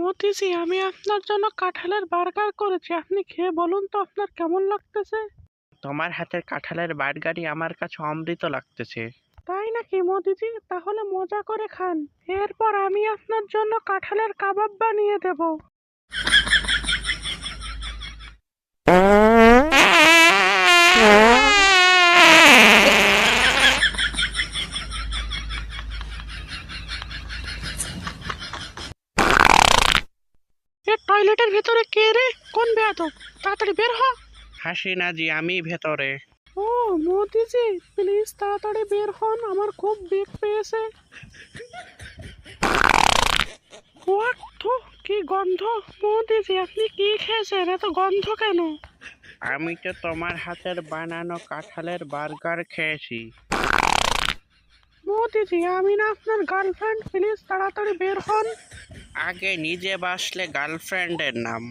মোদিজি, আমি আপনার জন্য কাঁঠালের বার্গার করেছি, আপনি খেয়ে বলুন তো আপনার কেমন লাগতেছে। তোমার হাতের কাঁঠালের বার্গারই আমার কাছে অমৃত লাগতেছে। তাই নাকি মোদিজি? তাহলে মজা করে খান। এরপর আমি আপনার জন্য কাঁঠালের কাবাব বানিয়ে দেব। এ টয়লেটের ভেতরে কে রে? কোন বেয়াদব? তাড়াতাড়ি বের হ। হাসিনা জি, আমি ভেতরে। ও মোদিজি, প্লিজ তাড়াতাড়ি বের হন, আমার খুব বেগ পেয়েছে। হোয়াট থু, কি গন্ধ! মোদিজি, আপনি কি খেয়েছেন? এত গন্ধ কেন? আমি তো তোমার হাতের বানানো কাঁঠালের বার্গার খেয়েছি। মোদিজি, আমি না আপনার গার্লফ্রেন্ড, প্লিজ তাড়াতাড়ি বের হন। আগে নিজে বাসলে গার্লফ্রেন্ডের নাম।